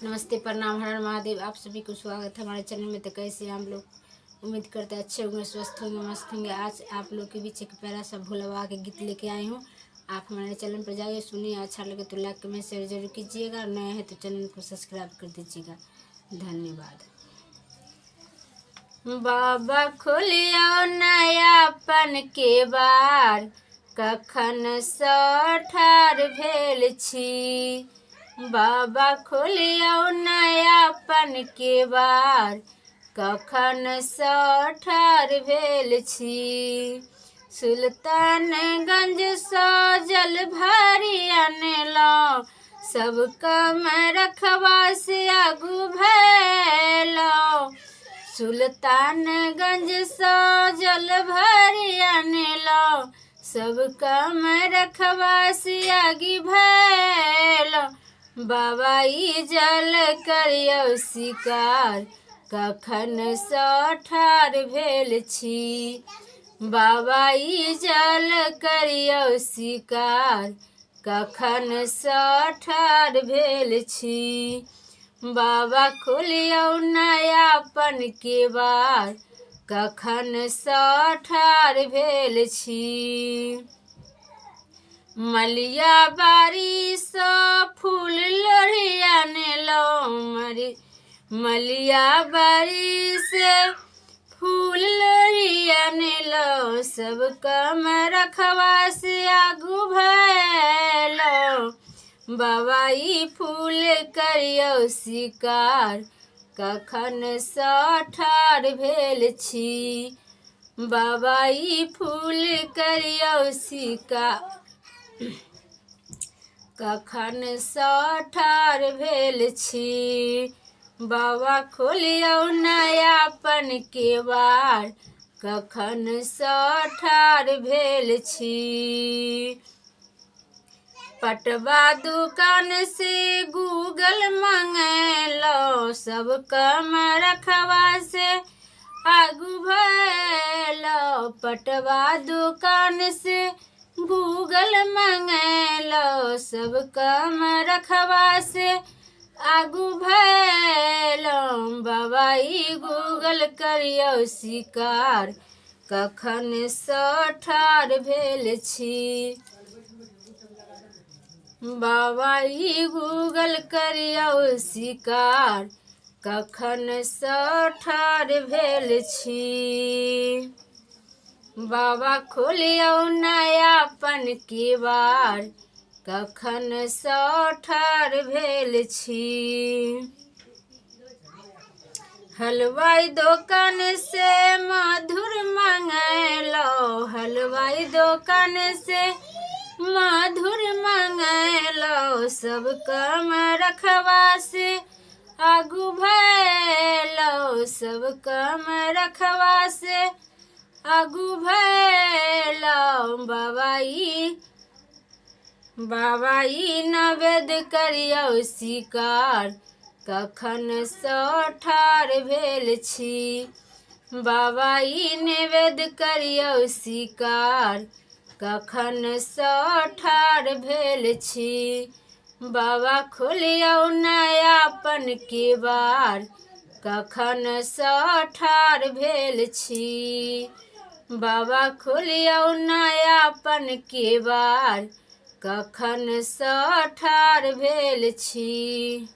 नमस्ते, प्रणाम, हर हर महादेव। आप सभी को स्वागत है हमारे चैनल में। तो कैसे हैं हम लोग? उम्मीद करते हैं अच्छे होंगे, स्वस्थ होंगे, मस्त होंगे। आज आप लोग के बीच एक प्यारा सा भोलावा के गीत लेके आई हूँ। आप हमारे चैनल पर जाइए, सुनिए। अच्छा लगे तो लाइक कमेंट शेयर जरूर कीजिएगा। नए हैं तो चैनल को सब्सक्राइब कर दीजिएगा। धन्यवाद। बाबा खोलियो नयापन के बार, कखन सँ ठाढ़ भेल छी। बाबा खोलियो नयापन के बार, कखन सँ ठाढ़ भेल छी। सुल्तानगंज सँ जल भरि अनलहुँ, सब काम रखबा से आगू भेलहुँ। सुल्तानगंज सँ जल भरि अनलहुँ, सब काम रखबा से आगे भेलहुँ। बाबा ई जल करियौ शिकार, कखन सँ ठाढ़ भेल छी। बाबा ई जल करियौ शिकार, कखन सँ ठाढ़ भेल छी। बाबा खोलियौ नयापन के बार, कखन सँ ठाढ़ भेल छी। मलिया बारी सँ फूल लोढ़ी अनलहुँ, मलिया बारी से फूल लोढ़ी अनलहुँ, सब काम रखबा से आगू भेलहुँ। बाबा ई फूल करियौ शिकार, कखन सँ ठाढ़ भेल छी। बाबा ई फूल करियौ शिकार, कखन सँ ठाढ़ भेल छी। बाबा खोलियौ नयापन के बार, कखन सँ ठाढ़ भेल छी। पटवा दुकान से गूगल मंगेलहुँ, सब काम रखबा से आगू भेलहुँ। पटवा दुकान से गूगल मंगेलहुँ, सब काम रखबा से आगू भेलहुँ। बाबा ई गूगल करियौ शिकार, कखन सँ ठाढ़ भेल छी। बाबा ई गूगल करियौ शिकार, कखन सँ ठाढ़ भेल छी। बाबा खोलियौ नयापन के बार, कखन सँ ठाढ़ भेल छी। हलवाई दुकान से मधुर मंगेलहुँ, हलवाई दुकान से मधुर मंगेलहुँ, सब काम रखबा से आगू भेलहुँ। सब काम रखबा से आगू भेलहुँ। बाबा ई नैवेद्य करियौ शिकार, कखन सँ ठाढ़ भेल छी। बाबा ई नैवेद्य करियौ शिकार, कखन सँ ठाढ़ भेल छी। बाबा खोलियौ नयापन के बार, कखन सँ ठाढ़ भेल छी। बाबा खोलियौ नयापन के बार, कखन सँ ठाढ़ भेल छी।